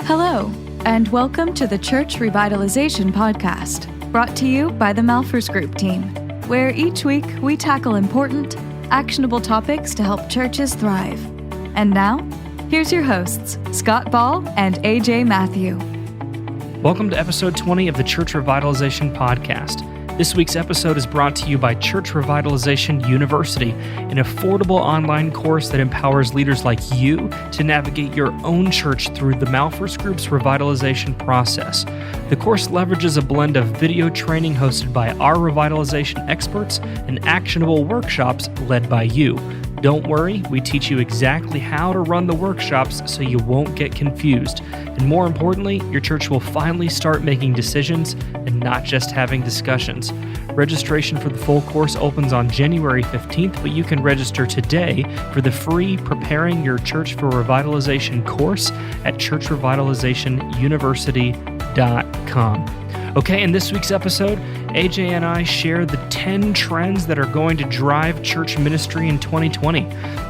Hello, and welcome to the Church Revitalization Podcast, brought to you by the Malphurs Group team, where each week we tackle important, actionable topics to help churches thrive. And now, here's your hosts, Scott Ball and A.J. Mathieu. Welcome to episode 20 of the Church Revitalization Podcast. This week's episode is brought to you by Church Revitalization University, an affordable online course that empowers leaders like you to navigate your own church through the Malphurs Group's revitalization process. The course leverages a blend of video training hosted by our revitalization experts and actionable workshops led by you. Don't worry, we teach you exactly how to run the workshops so you won't get confused. And more importantly, your church will finally start making decisions and not just having discussions. Registration for the full course opens on January 15th, but you can register today for the free Preparing Your Church for Revitalization course at churchrevitalizationuniversity.com. Okay, in this week's episode, AJ and I share the 10 trends that are going to drive church ministry in 2020.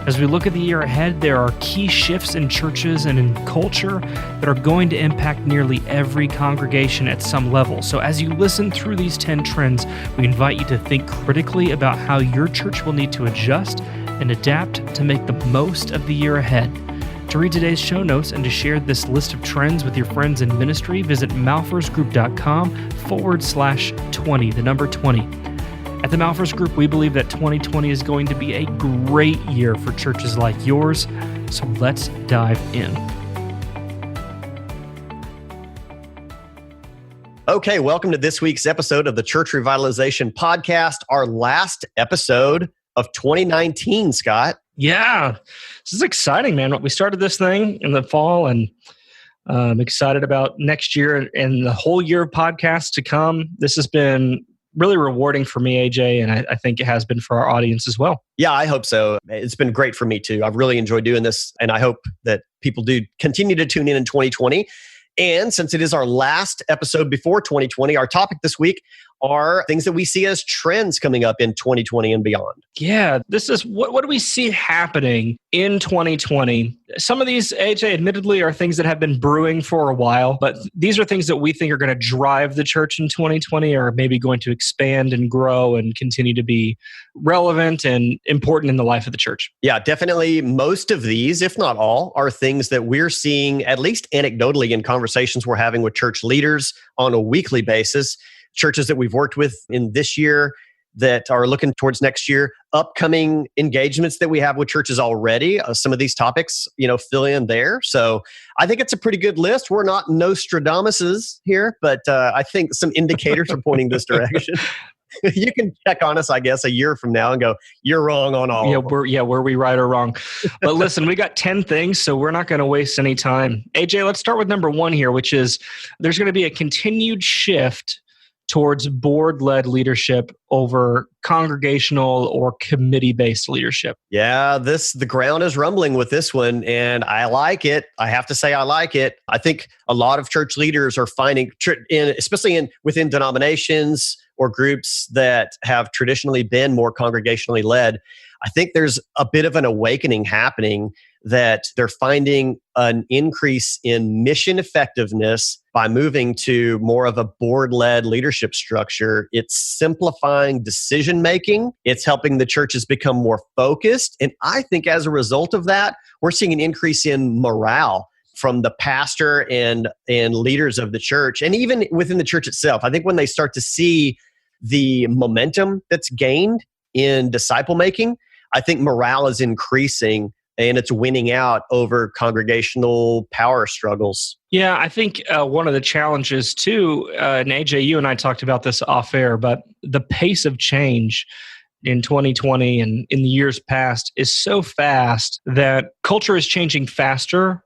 As we look at the year ahead, there are key shifts in churches and in culture that are going to impact nearly every congregation at some level. So as you listen through these 10 trends, we invite you to think critically about how your church will need to adjust and adapt to make the most of the year ahead. To read today's show notes and to share this list of trends with your friends in ministry, visit malphursgroup.com/20, the number 20. At the Malphurs Group, we believe that 2020 is going to be a great year for churches like yours, so let's dive in. Okay, welcome to this week's episode of the Church Revitalization Podcast, our last episode of 2019, Scott. Yeah, this is exciting, man. We started this thing in the fall, and I'm excited about next year and the whole year of podcasts to come. This has been really rewarding for me, AJ, and I think it has been for our audience as well. Yeah, I hope so. It's been great for me too. I've really enjoyed doing this, and I hope that people do continue to tune in 2020. And since it is our last episode before 2020, our topic this week are things that we see as trends coming up in 2020 and beyond. Yeah, this is what do we see happening in 2020? Some of these, AJ, admittedly, are things that have been brewing for a while, but these are things that we think are going to drive the church in 2020, or maybe going to expand and grow and continue to be relevant and important in the life of the church. Yeah, definitely. Most of these, if not all, are things that we're seeing, at least anecdotally, in conversations we're having with church leaders on a weekly basis. Churches that we've worked with in this year that are looking towards next year, upcoming engagements that we have with churches already. Some of these topics, fill in there. So I think it's a pretty good list. We're not Nostradamuses here, but I think some indicators are pointing this direction. You can check on us, I guess, a year from now and go, you're wrong on all of them. Were we right or wrong? But listen, we got 10 things, so we're not going to waste any time. AJ, let's start with number 1 here, which is there's going to be a continued shift towards board-led leadership over congregational or committee-based leadership. Yeah, the ground is rumbling with this one, and I like it. I have to say I like it. I think a lot of church leaders are finding, especially within denominations or groups that have traditionally been more congregationally led, I think there's a bit of an awakening happening that they're finding an increase in mission effectiveness by moving to more of a board-led leadership structure. It's simplifying decision-making. It's helping the churches become more focused. And I think as a result of that, we're seeing an increase in morale from the pastor and leaders of the church, and even within the church itself. I think when they start to see the momentum that's gained in disciple making, I think morale is increasing and it's winning out over congregational power struggles. Yeah, I think one of the challenges too, and AJ, you and I talked about this off air, but the pace of change in 2020 and in the years past is so fast that culture is changing faster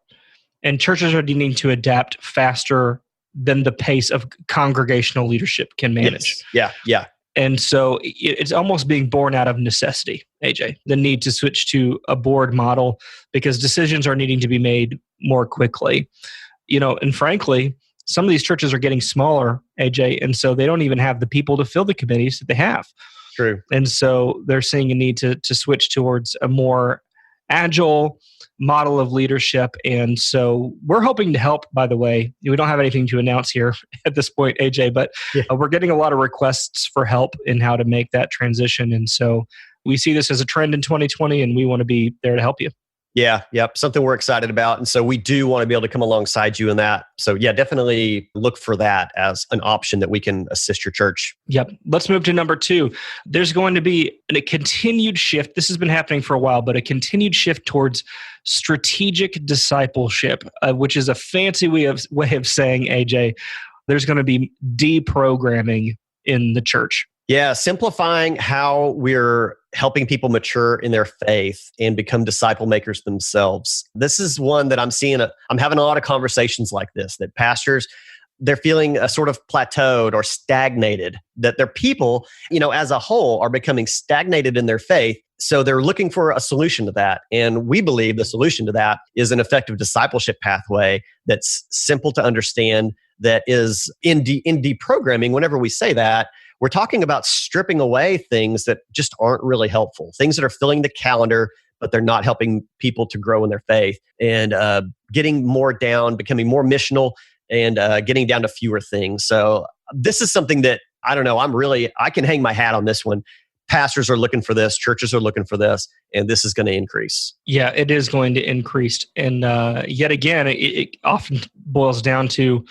and churches are needing to adapt faster than the pace of congregational leadership can manage. Yes. Yeah. And so it's almost being born out of necessity, AJ, the need to switch to a board model because decisions are needing to be made more quickly. And frankly, some of these churches are getting smaller, AJ, and so they don't even have the people to fill the committees that they have. True. And so they're seeing a need to switch towards a more agile model of leadership. And so we're hoping to help, by the way. We don't have anything to announce here at this point, AJ, but we're getting a lot of requests for help in how to make that transition. And so we see this as a trend in 2020, and we want to be there to help you. Yeah, yep. Something we're excited about. And so we do want to be able to come alongside you in that. So yeah, definitely look for that as an option that we can assist your church. Yep. Let's move to number 2. There's going to be a continued shift. This has been happening for a while, but a continued shift towards strategic discipleship, which is a fancy way of saying, AJ, there's going to be deprogramming in the church. Yeah, simplifying how we're helping people mature in their faith and become disciple makers themselves. This is one that I'm seeing. I'm having a lot of conversations like this, that pastors, they're feeling a sort of plateaued or stagnated, that their people, as a whole are becoming stagnated in their faith. So they're looking for a solution to that. And we believe the solution to that is an effective discipleship pathway that's simple to understand, that is in deprogramming. Whenever we say that, we're talking about stripping away things that just aren't really helpful, things that are filling the calendar, but they're not helping people to grow in their faith, and getting more down, becoming more missional, and getting down to fewer things. So this is something that, I don't know, I can hang my hat on this one. Pastors are looking for this, churches are looking for this, and this is going to increase. Yeah, it is going to increase. And yet again, it often boils down to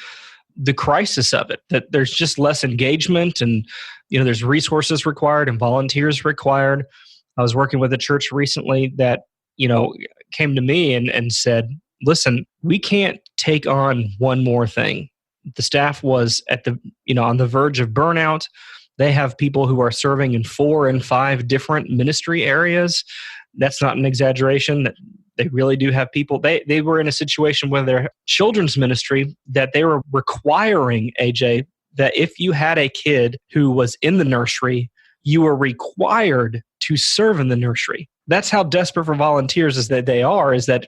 the crisis of it, that there's just less engagement, and there's resources required and volunteers required. I was working with a church recently that came to me and said, listen, we can't take on one more thing. The staff was on the verge of burnout. They have people who are serving in 4 and 5 different ministry areas. That's not an exaggeration. That they really do have people. They were in a situation with their children's ministry that they were requiring, AJ, that if you had a kid who was in the nursery, you were required to serve in the nursery. That's how desperate for volunteers is that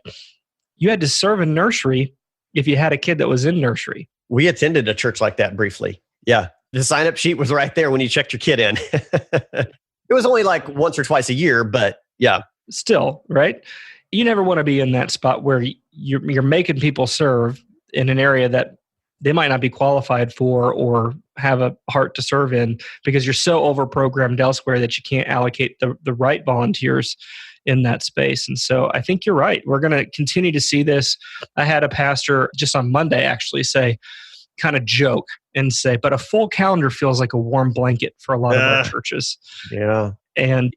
you had to serve in nursery if you had a kid that was in nursery. We attended a church like that briefly. Yeah. The sign-up sheet was right there when you checked your kid in. It was only like once or twice a year, but yeah. Still, right? You never want to be in that spot where you're making people serve in an area that they might not be qualified for or have a heart to serve in, because you're so over-programmed elsewhere that you can't allocate the right volunteers in that space. And so I think you're right. We're going to continue to see this. I had a pastor just on Monday actually kind of joke and say, but a full calendar feels like a warm blanket for a lot of our churches. Yeah. And,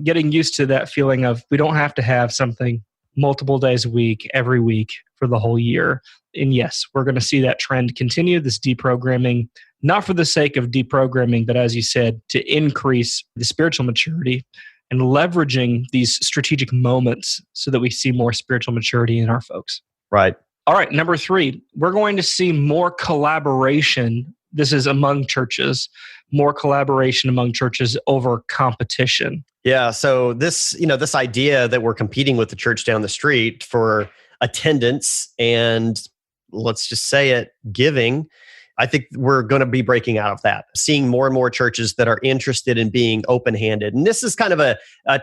getting used to that feeling of we don't have to have something multiple days a week, every week for the whole year. And yes, we're going to see that trend continue, this deprogramming, not for the sake of deprogramming, but as you said, to increase the spiritual maturity and leveraging these strategic moments so that we see more spiritual maturity in our folks. Right. All right, number 3, we're going to see more collaboration. This is among churches, more collaboration among churches over competition. Yeah. So this idea that we're competing with the church down the street for attendance and, let's just say it, giving, I think we're going to be breaking out of that, seeing more and more churches that are interested in being open-handed. And this is kind of a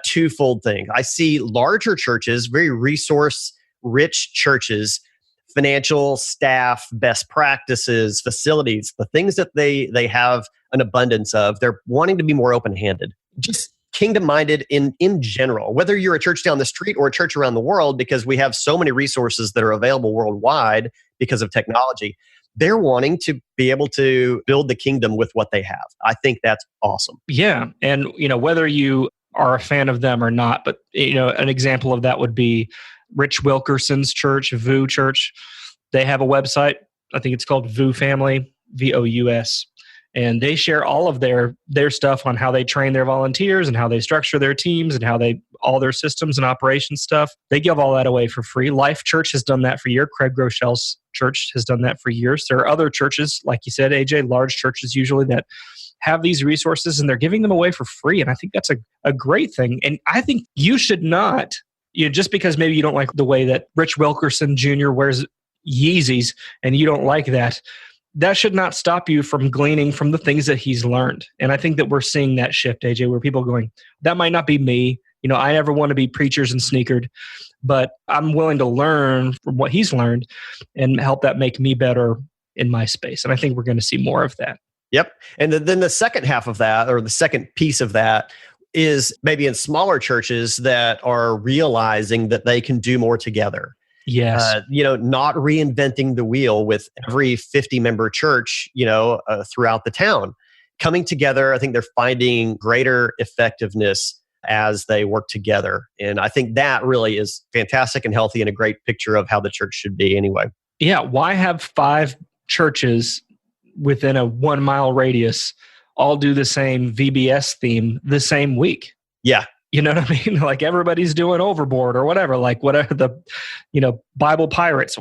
twofold thing. I see larger churches, very resource-rich churches, financial, staff, best practices, facilities, the things that they have an abundance of, they're wanting to be more open-handed. Just kingdom-minded in general, whether you're a church down the street or a church around the world, because we have so many resources that are available worldwide because of technology. They're wanting to be able to build the kingdom with what they have. I think that's awesome. Yeah. And, whether you are a fan of them or not, but, an example of that would be Rich Wilkerson's church, VOU Church. They have a website. I think it's called VOU Family, VOUS. And they share all of their stuff on how they train their volunteers and how they structure their teams and all their systems and operations stuff. They give all that away for free. Life Church has done that for years. Craig Groeschel's church has done that for years. There are other churches, like you said, AJ, large churches usually, that have these resources and they're giving them away for free. And I think that's a great thing. And I think you should not, just because maybe you don't like the way that Rich Wilkerson Jr. wears Yeezys and you don't like that, that should not stop you from gleaning from the things that he's learned. And I think that we're seeing that shift, AJ, where people are going, that might not be me. I never want to be preachers and sneakered, but I'm willing to learn from what he's learned and help that make me better in my space. And I think we're going to see more of that. Yep. And then the second half of that, or the second piece of that, is maybe in smaller churches that are realizing that they can do more together. Yes. Not reinventing the wheel with every 50-member church, throughout the town. Coming together, I think they're finding greater effectiveness as they work together. And I think that really is fantastic and healthy and a great picture of how the church should be anyway. Yeah. Why have 5 churches within a 1 mile radius all do the same VBS theme the same week? Yeah. You know what I mean? Like everybody's doing Overboard or whatever, like whatever the, Bible Pirates.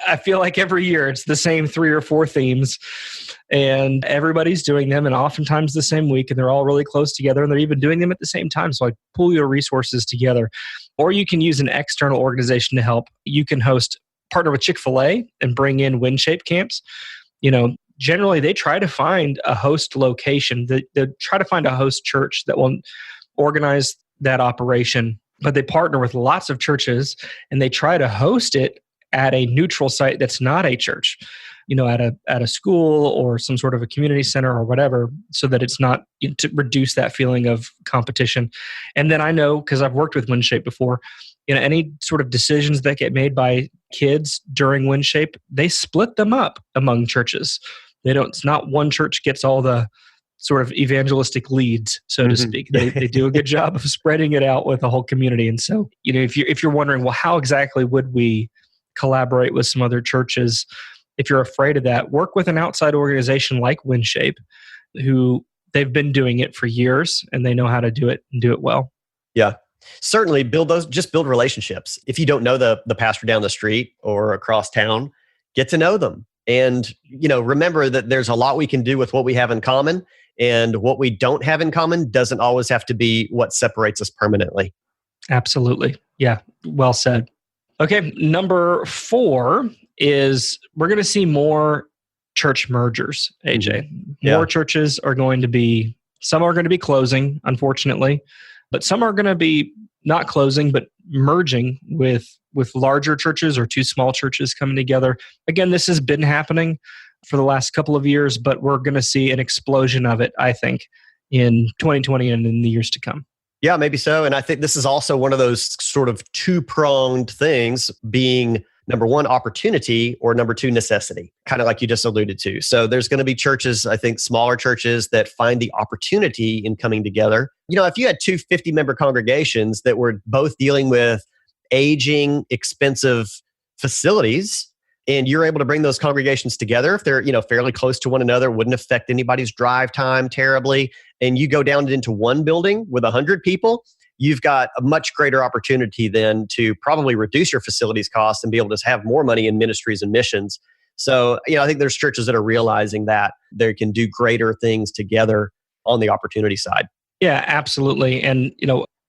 I feel like every year it's the same 3 or 4 themes and everybody's doing them and oftentimes the same week and they're all really close together and they're even doing them at the same time. So like pull your resources together, or you can use an external organization to help. You can partner with Chick-fil-A and bring in WinShape camps. Generally they try to find a host location. They try to find a host church that will organize that operation, but they partner with lots of churches and they try to host it at a neutral site that's not a church, at a school or some sort of a community center or whatever, so that it's not to reduce that feeling of competition. And then I know, because I've worked with WinShape before, any sort of decisions that get made by kids during WinShape, they split them up among churches. It's not one church gets all the sort of evangelistic leads, so to speak. They do a good job of spreading it out with the whole community. And so, if you're wondering, well, how exactly would we collaborate with some other churches? If you're afraid of that, work with an outside organization like WinShape, who they've been doing it for years and they know how to do it and do it well. Yeah. Certainly build relationships. If you don't know the pastor down the street or across town, get to know them. And, remember that there's a lot we can do with what we have in common, and what we don't have in common doesn't always have to be what separates us permanently. Absolutely. Yeah. Well said. Okay. Number 4 is we're going to see more church mergers, AJ. More churches are going to be, some are going to be closing, unfortunately, but some are going to be not closing, but merging with larger churches or 2 small churches coming together. Again, this has been happening for the last couple of years, but we're going to see an explosion of it, I think, in 2020 and in the years to come. Yeah, maybe so. And I think this is also one of those sort of 2-pronged things, being number 1, opportunity, or number 2, necessity, kind of like you just alluded to. So there's going to be churches, I think smaller churches, that find the opportunity in coming together. If you had 2 50-member congregations that were both dealing with aging, expensive facilities, and you're able to bring those congregations together, if they're fairly close to one another, wouldn't affect anybody's drive time terribly, and you go down into one building with 100 people, you've got a much greater opportunity then to probably reduce your facilities costs and be able to have more money in ministries and missions. So, I think there's churches that are realizing that they can do greater things together on the opportunity side. Yeah, absolutely. And,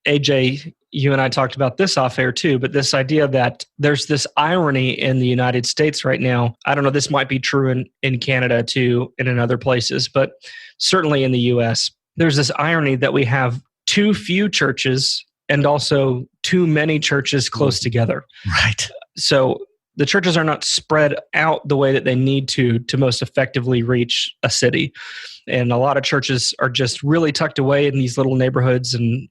AJ, you and I talked about this off air too, but this idea that there's this irony in the United States right now. I don't know, this might be true in Canada too and in other places, but certainly in the US, there's this irony that we have too few churches and also too many churches close together. Right. So the churches are not spread out the way that they need to most effectively reach a city. And a lot of churches are just really tucked away in these little neighborhoods and,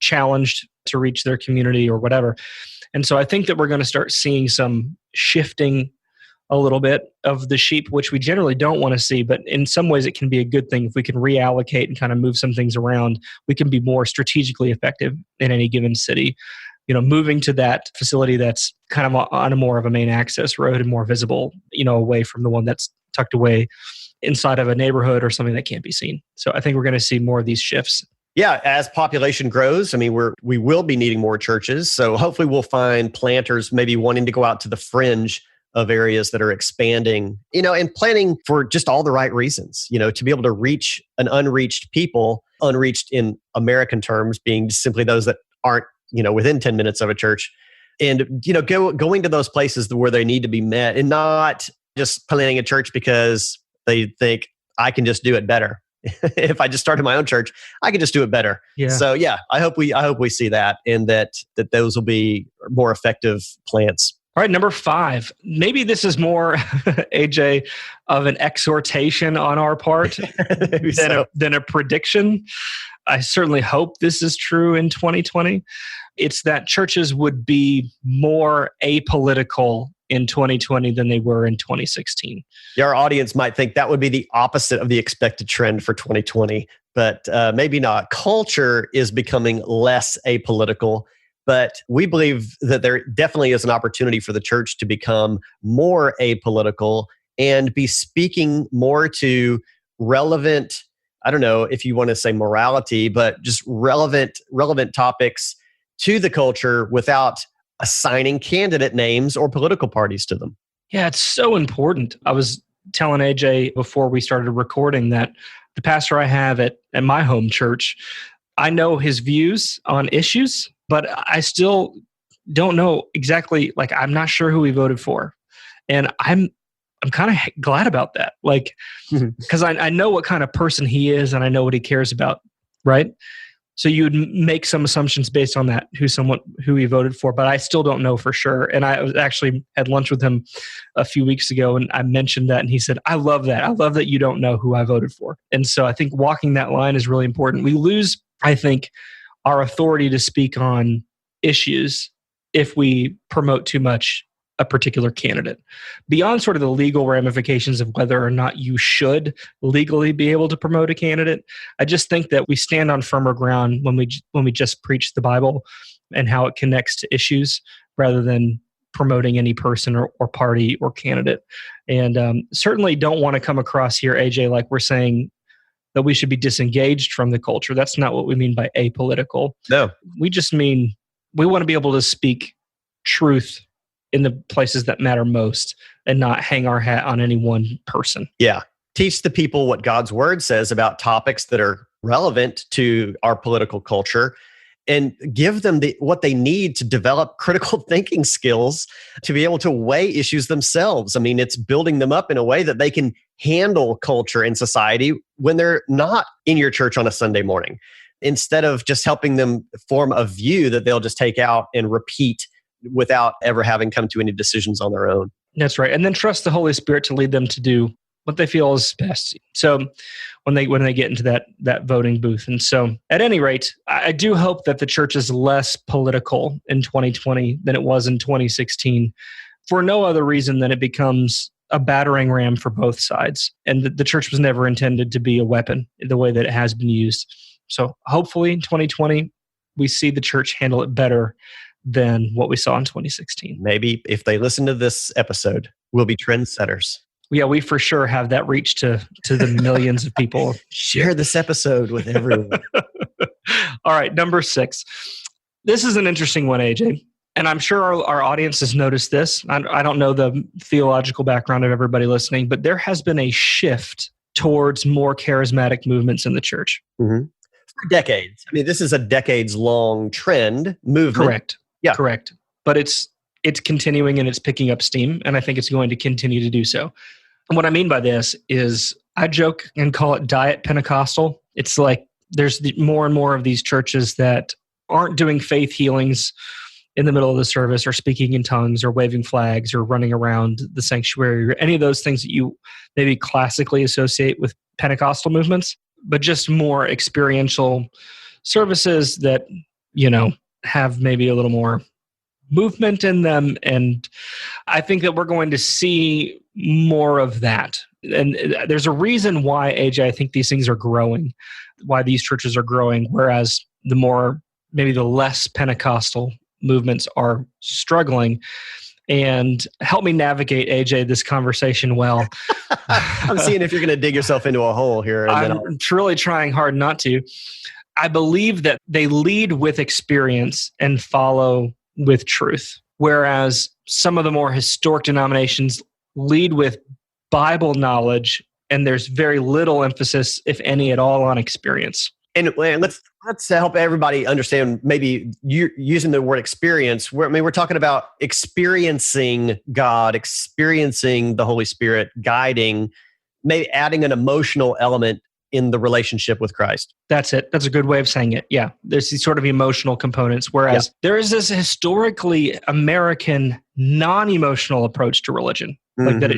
challenged to reach their community or whatever. And so I think that we're going to start seeing some shifting a little bit of the sheep, which we generally don't want to see, but in some ways it can be a good thing. If we can reallocate and kind of move some things around, we can be more strategically effective in any given city. Moving to that facility that's kind of on a more of a main access road and more visible, away from the one that's tucked away inside of a neighborhood or something that can't be seen. So I think we're going to see more of these shifts. Yeah, as population grows, we will be needing more churches. So hopefully we'll find planters maybe wanting to go out to the fringe of areas that are expanding, and planning for just all the right reasons, to be able to reach an unreached people, unreached in American terms being simply those that aren't, within 10 minutes of a church, and, going to those places where they need to be met, and not just planning a church because they think I can just do it better. if I just started my own church, I could just do it better. Yeah. So yeah, I hope we see that, and that those will be more effective plants. All right, number 5. Maybe this is more, AJ, of an exhortation on our part than a prediction. I certainly hope this is true in 2020. It's that churches would be more apolitical in 2020 than they were in 2016. Yeah, our audience might think that would be the opposite of the expected trend for 2020, but maybe not. Culture is becoming less apolitical, but we believe that there definitely is an opportunity for the church to become more apolitical and be speaking more to relevant, I don't know if you want to say morality, but just relevant topics to the culture without assigning candidate names or political parties to them. Yeah, it's so important. I was telling AJ before we started recording that the pastor I have at my home church, I know his views on issues, but I still don't know exactly, like, I'm not sure who he voted for. And I'm kind of glad about that. Like, because I know what kind of person he is and I know what he cares about, right? So you would make some assumptions based on that, who he voted for, but I still don't know for sure. And I was actually had lunch with him a few weeks ago, and I mentioned that, and he said, "I love that. I love that you don't know who I voted for." And so I think walking that line is really important. We lose, I think, our authority to speak on issues if we promote too much a particular candidate. Beyond sort of the legal ramifications of whether or not you should legally be able to promote a candidate, I just think that we stand on firmer ground when we just preach the Bible and how it connects to issues rather than promoting any person or party or candidate. And certainly don't want to come across here, AJ, like we're saying that we should be disengaged from the culture. That's not what we mean by apolitical. No. We just mean we want to be able to speak truth in the places that matter most and not hang our hat on any one person. Yeah. Teach the people what God's word says about topics that are relevant to our political culture, and give them what they need to develop critical thinking skills to be able to weigh issues themselves. I mean, it's building them up in a way that they can handle culture and society when they're not in your church on a Sunday morning, instead of just helping them form a view that they'll just take out and repeat without ever having come to any decisions on their own. That's right. And then trust the Holy Spirit to lead them to do what they feel is best. So when they get into that voting booth. And so at any rate, I do hope that the church is less political in 2020 than it was in 2016 for no other reason than it becomes a battering ram for both sides. And the church was never intended to be a weapon the way that it has been used. So hopefully in 2020, we see the church handle it better than what we saw in 2016. Maybe if they listen to this episode, we'll be trendsetters. Yeah, we for sure have that reach to the millions of people. Share this episode with everyone. All right, number 6. This is an interesting one, AJ. And I'm sure our audience has noticed this. I don't know the theological background of everybody listening, but there has been a shift towards more charismatic movements in the church. Mm-hmm. For decades. I mean, this is a decades-long movement. Correct. Yeah. Correct. But it's continuing and it's picking up steam, and I think it's going to continue to do so. And what I mean by this is I joke and call it Diet Pentecostal. It's like there's more and more of these churches that aren't doing faith healings in the middle of the service or speaking in tongues or waving flags or running around the sanctuary or any of those things that you maybe classically associate with Pentecostal movements, but just more experiential services that, have maybe a little more movement in them. And I think that we're going to see more of that. And there's a reason why, AJ, I think these things are growing, why these churches are growing, whereas maybe the less Pentecostal movements are struggling. And help me navigate, AJ, this conversation well. I'm seeing if you're going to dig yourself into a hole here. I'm really trying hard not to. I believe that they lead with experience and follow with truth, whereas some of the more historic denominations lead with Bible knowledge, and there's very little emphasis, if any at all, on experience. And let's help everybody understand, maybe you're using the word experience. We're talking about experiencing God, experiencing the Holy Spirit, guiding, maybe adding an emotional element in the relationship with Christ. That's it. That's a good way of saying it. Yeah. There's these sort of emotional components, whereas there is this historically American non-emotional approach to religion. Like that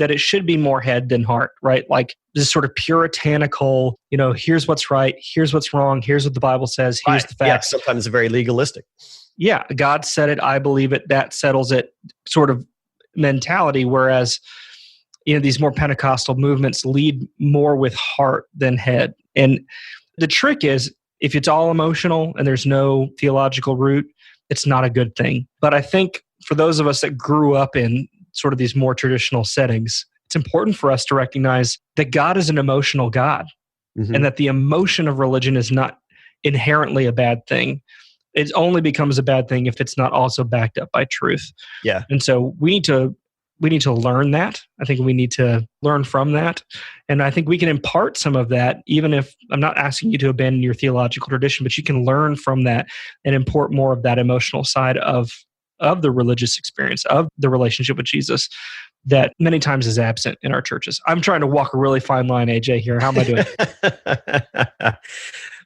it should be more head than heart, right? Like this sort of puritanical, here's what's right, here's what's wrong, here's what the Bible says, here's the facts. Yeah, sometimes very legalistic. Yeah, God said it, I believe it, that settles it sort of mentality, whereas these more Pentecostal movements lead more with heart than head. And the trick is, if it's all emotional and there's no theological root, it's not a good thing. But I think for those of us that grew up in sort of these more traditional settings, it's important for us to recognize that God is an emotional God, and that the emotion of religion is not inherently a bad thing. It only becomes a bad thing if it's not also backed up by truth. Yeah. And so we need to learn that. I think we need to learn from that. And I think we can impart some of that, even if I'm not asking you to abandon your theological tradition, but you can learn from that and import more of that emotional side of the religious experience, of the relationship with Jesus, that many times is absent in our churches. I'm trying to walk a really fine line, AJ, here. How am I doing?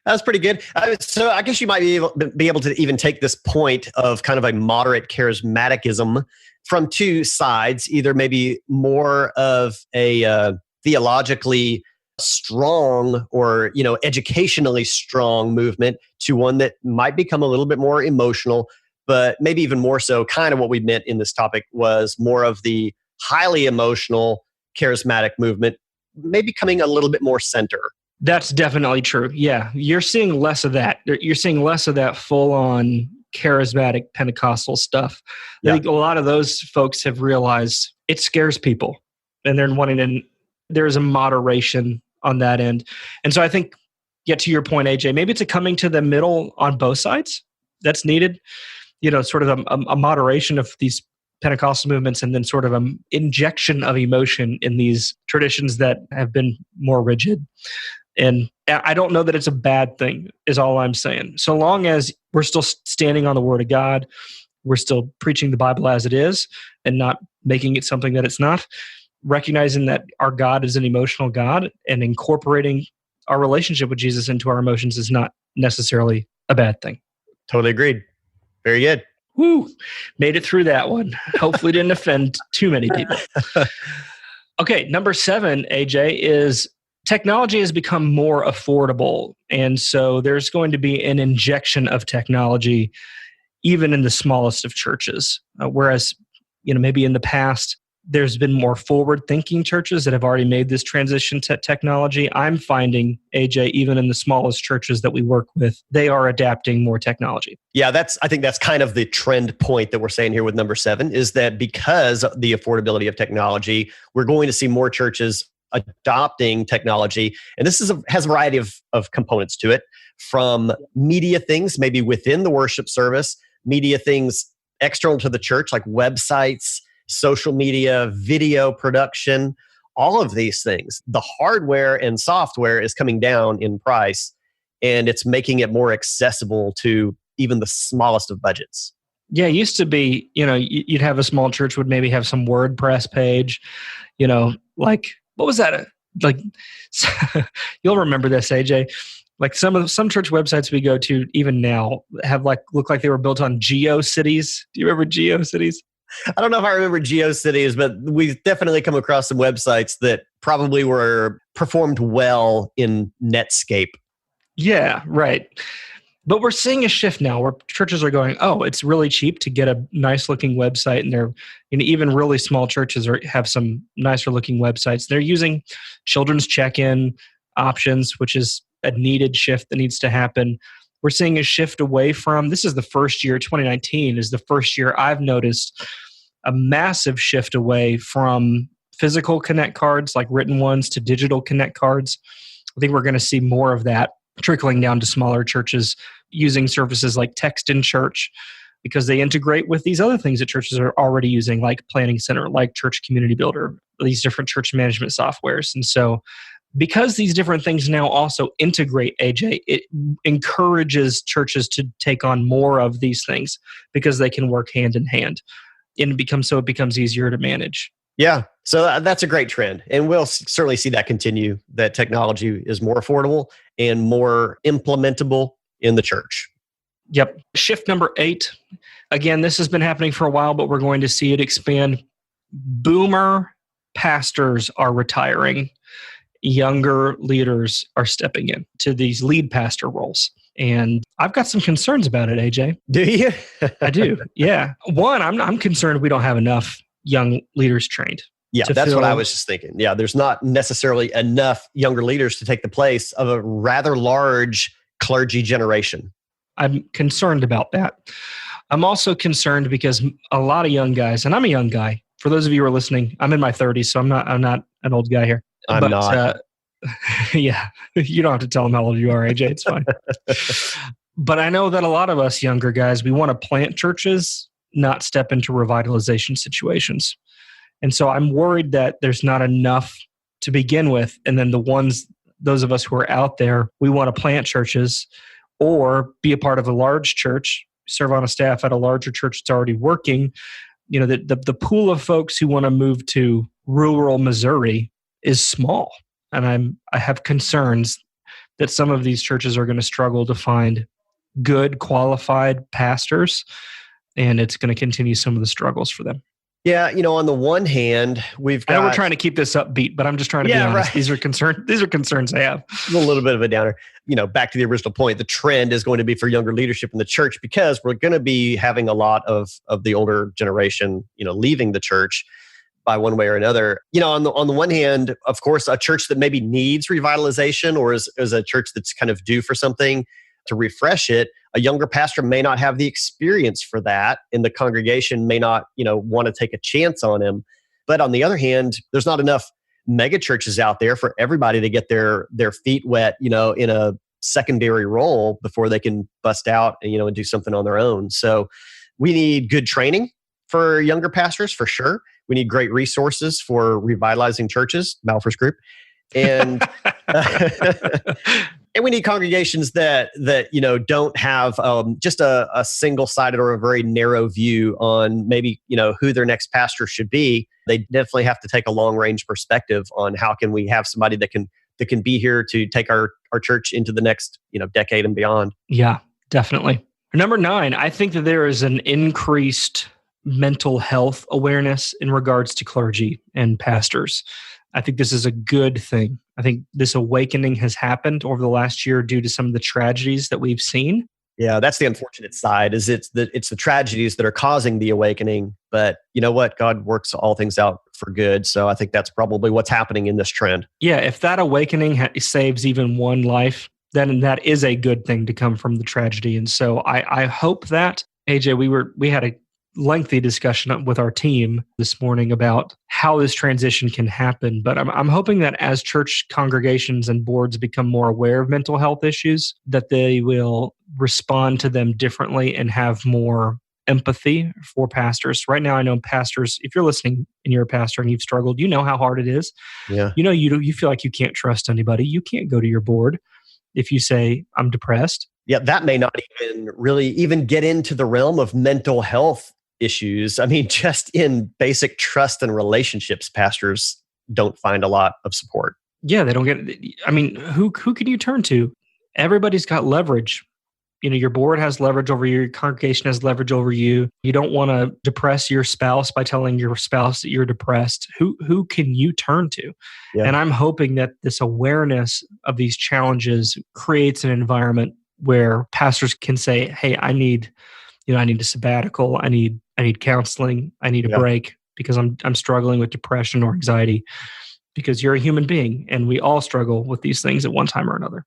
That's pretty good. So I guess you might be able to even take this point of kind of a moderate charismaticism from two sides, either maybe more of a theologically strong or educationally strong movement to one that might become a little bit more emotional, but maybe even more so, kind of what we meant in this topic was more of the highly emotional, charismatic movement, maybe coming a little bit more center. That's definitely true. Yeah. You're seeing less of that. You're seeing less of that full-on charismatic Pentecostal stuff. I think a lot of those folks have realized it scares people, and they're wanting to, there's a moderation on that end. And so I think, to your point, AJ, maybe it's a coming to the middle on both sides that's needed. Sort of a moderation of these Pentecostal movements, and then sort of an injection of emotion in these traditions that have been more rigid. And I don't know that it's a bad thing, is all I'm saying. So long as we're still standing on the Word of God, we're still preaching the Bible as it is and not making it something that it's not, recognizing that our God is an emotional God, and incorporating our relationship with Jesus into our emotions is not necessarily a bad thing. Totally agreed. Very good. Woo! Made it through that one. Hopefully didn't offend too many people. Okay, number 7, AJ, is technology has become more affordable. And so there's going to be an injection of technology even in the smallest of churches. Whereas, maybe in the past, there's been more forward-thinking churches that have already made this transition to technology. I'm finding, AJ, even in the smallest churches that we work with, they are adapting more technology. Yeah, I think that's kind of the trend point that we're saying here with number 7, is that because of the affordability of technology, we're going to see more churches adopting technology. And this has a variety of components to it, from media things, maybe within the worship service, media things external to the church, like websites, social media, video production, all of these things. The hardware and software is coming down in price, and it's making it more accessible to even the smallest of budgets. Yeah, it used to be, you'd have a small church would maybe have some WordPress page, like, what was that? Like, you'll remember this, AJ. Like some church websites we go to even now have look like they were built on GeoCities. Do you remember GeoCities? I don't know if I remember GeoCities, but we've definitely come across some websites that probably were performed well in Netscape. Yeah, right. But we're seeing a shift now where churches are going, oh, it's really cheap to get a nice looking website. And they're, even really small churches have some nicer looking websites. They're using children's check-in options, which is a needed shift that needs to happen. We're seeing a shift away from, this is the first year, 2019 is the first year I've noticed a massive shift away from physical Connect cards, like written ones, to digital Connect cards. I think we're going to see more of that trickling down to smaller churches using services like Text in Church, because they integrate with these other things that churches are already using, like Planning Center, like Church Community Builder, these different church management softwares. And so because these different things now also integrate, AJ, it encourages churches to take on more of these things because they can work hand in hand. And it becomes easier to manage. Yeah. So that's a great trend. And we'll certainly see that continue, that technology is more affordable and more implementable in the church. Yep. Shift number 8. Again, this has been happening for a while, but we're going to see it expand. Boomer pastors are retiring. Younger leaders are stepping in to these lead pastor roles. And I've got some concerns about it, AJ. Do you? I do. Yeah. One, I'm concerned we don't have enough young leaders trained. Yeah, that's what I was just thinking. Yeah, there's not necessarily enough younger leaders to take the place of a rather large clergy generation. I'm concerned about that. I'm also concerned because a lot of young guys, and I'm a young guy. For those of you who are listening, I'm in my 30s, so I'm not an old guy here. I'm not. Yeah, you don't have to tell them how old you are, AJ. It's fine. But I know that a lot of us younger guys, we want to plant churches, not step into revitalization situations. And so I'm worried that there's not enough to begin with. And then those of us who are out there, we want to plant churches or be a part of a large church, serve on a staff at a larger church that's already working. You know, the pool of folks who want to move to rural Missouri is small. And I have concerns that some of these churches are going to struggle to find good, qualified pastors, and it's going to continue some of the struggles for them. Yeah, on the one hand, I know we're trying to keep this upbeat, but I'm just trying to be honest. Right. These are concerns I have. A little bit of a downer. Back to the original point, the trend is going to be for younger leadership in the church because we're going to be having a lot of the older generation, leaving the church by one way or another. On the one hand, of course, a church that maybe needs revitalization or is a church that's kind of due for something to refresh it, a younger pastor may not have the experience for that, and the congregation may not, want to take a chance on him. But on the other hand, there's not enough mega churches out there for everybody to get their feet wet, in a secondary role before they can bust out and do something on their own. So we need good training for younger pastors, for sure. We need great resources for revitalizing churches, Malphur's group. And and we need congregations that don't have just a single-sided or a very narrow view on maybe who their next pastor should be. They definitely have to take a long-range perspective on how can we have somebody that can be here to take our church into the next decade and beyond. Yeah, definitely. Number 9, I think that there is an increased mental health awareness in regards to clergy and pastors. I think this is a good thing. I think this awakening has happened over the last year due to some of the tragedies that we've seen. Yeah, that's the unfortunate side. Is it's the tragedies that are causing the awakening. But you know what? God works all things out for good. So I think that's probably what's happening in this trend. Yeah, if that awakening saves even one life, then that is a good thing to come from the tragedy. And so I hope that, AJ, we had a lengthy discussion with our team this morning about how this transition can happen. But I'm hoping that as church congregations and boards become more aware of mental health issues, that they will respond to them differently and have more empathy for pastors. Right now, I know pastors, if you're listening and you're a pastor and you've struggled, you know how hard it is. Yeah. You feel like you can't trust anybody. You can't go to your board if you say, I'm depressed. Yeah, that may not even get into the realm of mental health issues. I mean, just in basic trust and relationships, pastors don't find a lot of support. Yeah, they don't get it. I mean, who can you turn to? Everybody's got leverage. Your board has leverage over you. Your congregation has leverage over you. You don't want to depress your spouse by telling your spouse that you're depressed. Who can you turn to? Yeah. And I'm hoping that this awareness of these challenges creates an environment where pastors can say, hey, I need a sabbatical. I need counseling. I need a break because I'm struggling with depression or anxiety, because you're a human being and we all struggle with these things at one time or another.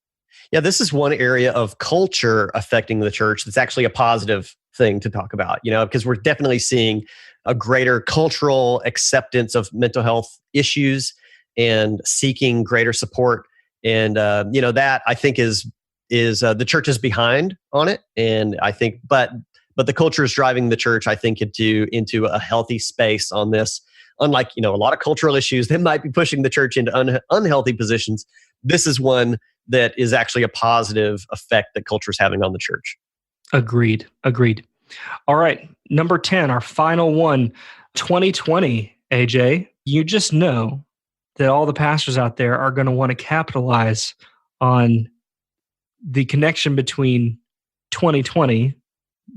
Yeah, this is one area of culture affecting the church that's actually a positive thing to talk about, because we're definitely seeing a greater cultural acceptance of mental health issues and seeking greater support. And, that I think is the church is behind on it. And I think, but the culture is driving the church, I think, into a healthy space on this. Unlike, a lot of cultural issues that might be pushing the church into unhealthy positions, this is one that is actually a positive effect that culture is having on the church. Agreed. All right. Number 10, our final one, 2020, AJ. you just know that all the pastors out there are going to want to capitalize on the connection between 2020,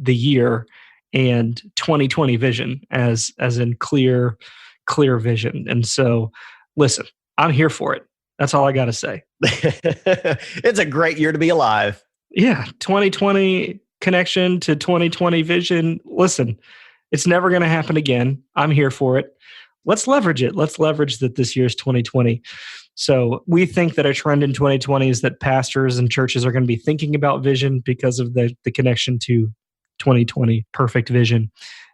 the year, and 2020 vision as in clear vision. And so, listen, I'm here for it. That's all I got to say. It's a great year to be alive. Yeah, 2020 connection to 2020 vision. Listen, it's never going to happen again. I'm here for it. Let's leverage it. Let's leverage that this year's 2020. So we think that a trend in 2020 is that pastors and churches are going to be thinking about vision because of the connection to 2020 perfect vision.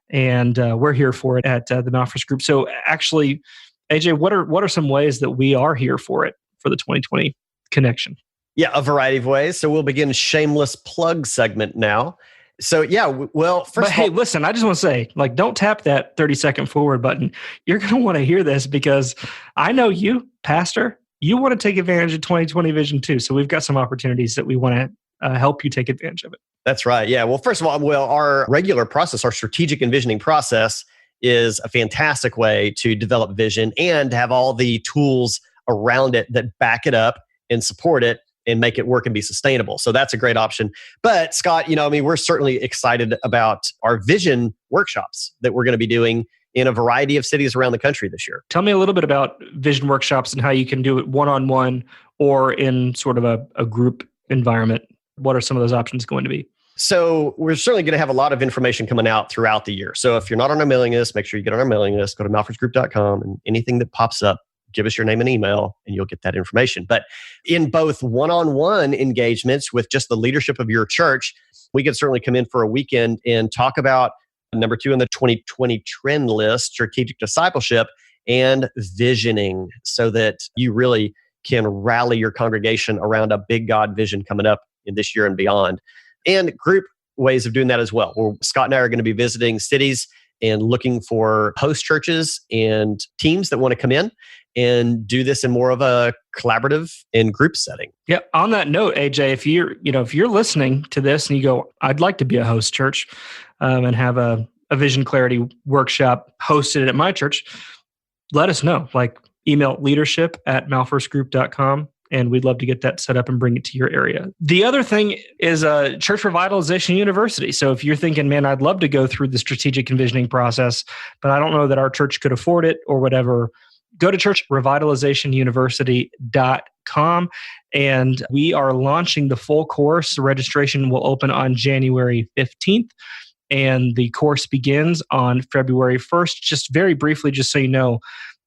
And we're here for it at the Malfers Group. So actually, AJ, what are some ways that we are here for it for the 2020 connection? Yeah, a variety of ways. So we'll begin shameless plug segment now. So yeah, well, first hey, listen, I just want to say, don't tap that 30-second forward button. You're going to want to hear this because I know you, pastor, you want to take advantage of 2020 vision too. So we've got some opportunities that we want to help you take advantage of it. That's right. Yeah. Well, first of all, our regular process, our strategic envisioning process is a fantastic way to develop vision and have all the tools around it that back it up and support it and make it work and be sustainable. So that's a great option. But Scott, we're certainly excited about our vision workshops that we're going to be doing in a variety of cities around the country this year. Tell me a little bit about vision workshops and how you can do it one-on-one or in sort of a group environment. What are some of those options going to be? So we're certainly going to have a lot of information coming out throughout the year. So if you're not on our mailing list, make sure you get on our mailing list, go to malfersgroup.com, and anything that pops up, give us your name and email and you'll get that information. But in both one-on-one engagements with just the leadership of your church, we could certainly come in for a weekend and talk about number 2 on the 2020 trend list, strategic discipleship and visioning, so that you really can rally your congregation around a big God vision coming up in this year and beyond. And group ways of doing that as well. Scott and I are going to be visiting cities and looking for host churches and teams that want to come in and do this in more of a collaborative and group setting. Yeah. On that note, AJ, if you're listening to this and you go, I'd like to be a host church and have a vision clarity workshop hosted at my church, let us know. Email leadership@malfersgroup.com. And we'd love to get that set up and bring it to your area. The other thing is Church Revitalization University. So if you're thinking, man, I'd love to go through the strategic envisioning process, but I don't know that our church could afford it or whatever, go to churchrevitalizationuniversity.com. And we are launching the full course. The registration will open on January 15th. And the course begins on February 1st. Just very briefly, just so you know,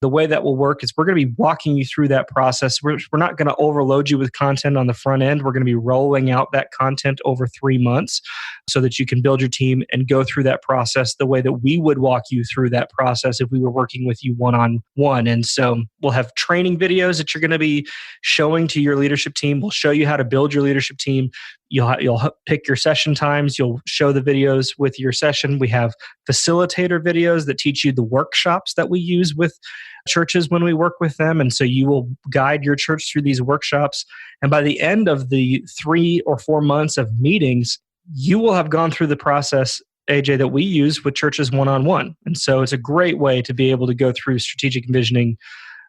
the way that will work is we're going to be walking you through that process. We're not going to overload you with content on the front end. We're going to be rolling out that content over 3 months so that you can build your team and go through that process the way that we would walk you through that process if we were working with you one-on-one. And so we'll have training videos that you're going to be showing to your leadership team. We'll show you how to build your leadership team. You'll pick your session times. You'll show the videos with your session. We have facilitator videos that teach you the workshops that we use with churches when we work with them. And so you will guide your church through these workshops. And by the end of the 3 or 4 months of meetings, you will have gone through the process, AJ, that we use with churches one-on-one. And so it's a great way to be able to go through strategic envisioning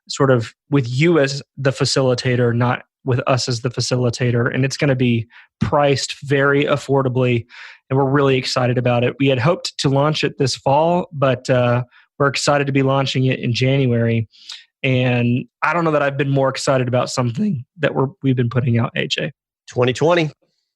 sort of with you as the facilitator, not with us as the facilitator. And it's going to be priced very affordably. And we're really excited about it. We had hoped to launch it this fall, but we're excited to be launching it in January. And I don't know that I've been more excited about something that we've been putting out, AJ. 2020.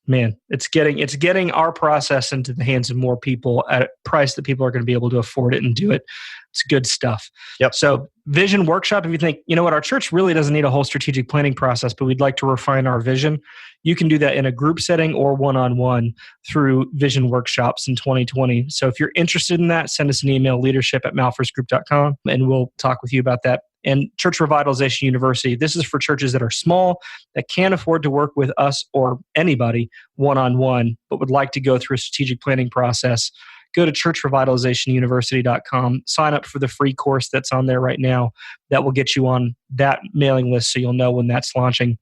Man, it's getting our process into the hands of more people at a price that people are going to be able to afford it and do it. It's good stuff. Yep. So vision workshop, if you think, you know what, our church really doesn't need a whole strategic planning process, but we'd like to refine our vision, you can do that in a group setting or one-on-one through vision workshops in 2020. So if you're interested in that, send us an email, leadership@malfersgroup.com, and we'll talk with you about that. And Church Revitalization University, this is for churches that are small, that can't afford to work with us or anybody one-on-one, but would like to go through a strategic planning process. Go to churchrevitalizationuniversity.com, sign up for the free course that's on there right now. That will get you on that mailing list so you'll know when that's launching.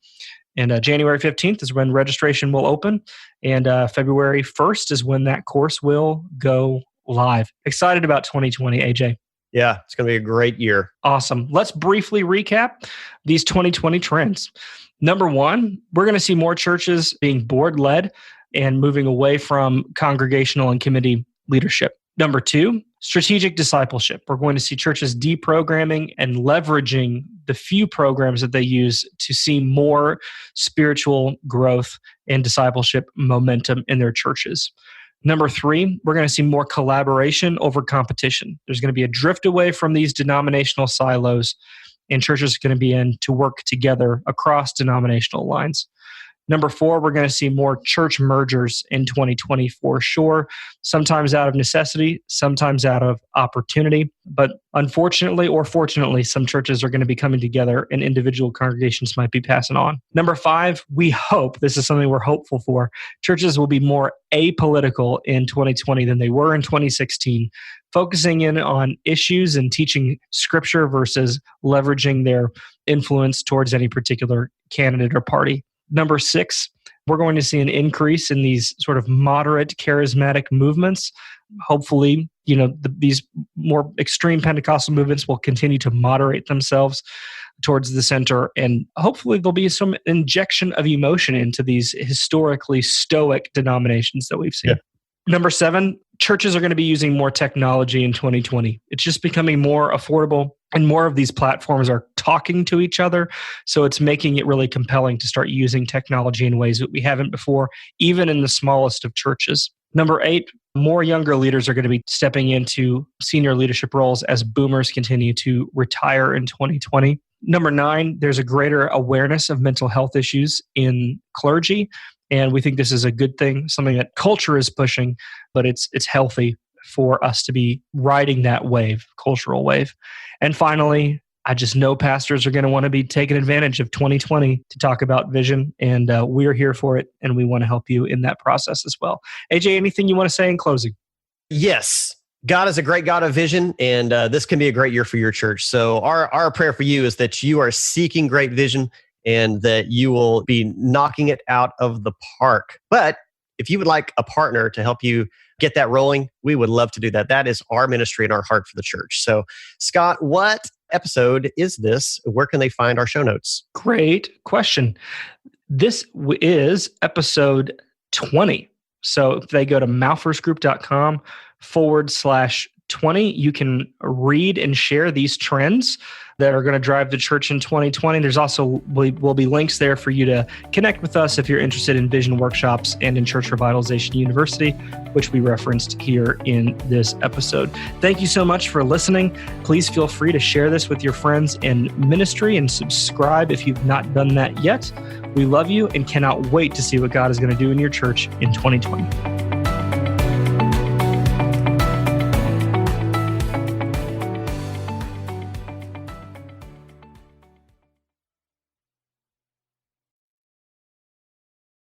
And January 15th is when registration will open. And February 1st is when that course will go live. Excited about 2020, AJ. Yeah, it's going to be a great year. Awesome. Let's briefly recap these 2020 trends. Number one, we're going to see more churches being board-led and moving away from congregational and committee leadership. Number two, strategic discipleship. We're going to see churches deprogramming and leveraging the few programs that they use to see more spiritual growth and discipleship momentum in their churches. Number three, we're going to see more collaboration over competition. There's going to be a drift away from these denominational silos, and churches are going to begin to work together across denominational lines. Number four, we're going to see more church mergers in 2020 for sure, sometimes out of necessity, sometimes out of opportunity. But unfortunately or fortunately, some churches are going to be coming together and individual congregations might be passing on. Number five, we hope, this is something we're hopeful for, churches will be more apolitical in 2020 than they were in 2016, focusing in on issues and teaching scripture versus leveraging their influence towards any particular candidate or party. Number six, we're going to see an increase in these sort of moderate charismatic movements. Hopefully, these more extreme Pentecostal movements will continue to moderate themselves towards the center. And hopefully there'll be some injection of emotion into these historically stoic denominations that we've seen. Yeah. Number seven, churches are going to be using more technology in 2020. It's just becoming more affordable and more of these platforms are talking to each other. So it's making it really compelling to start using technology in ways that we haven't before, even in the smallest of churches. Number eight, more younger leaders are going to be stepping into senior leadership roles as boomers continue to retire in 2020. Number nine, there's a greater awareness of mental health issues in clergy. And we think this is a good thing, something that culture is pushing, but it's healthy for us to be riding that wave, cultural wave. And finally, I just know pastors are going to want to be taking advantage of 2020 to talk about vision, and we're here for it, and we want to help you in that process as well. AJ, anything you want to say in closing? Yes. God is a great God of vision, and this can be a great year for your church. So our prayer for you is that you are seeking great vision and that you will be knocking it out of the park. But if you would like a partner to help you get that rolling, we would love to do that. That is our ministry and our heart for the church. So, Scott, what episode is this? Where can they find our show notes? Great question. This is episode 20. So if they go to malfirstgroup.com/20, you can read and share these trends that are going to drive the church in 2020. There's also will be links there for you to connect with us if you're interested in vision workshops and in Church Revitalization University, which we referenced here in this episode. Thank you so much for listening. Please feel free to share this with your friends in ministry and subscribe if you've not done that yet. We love you and cannot wait to see what God is going to do in your church in 2020.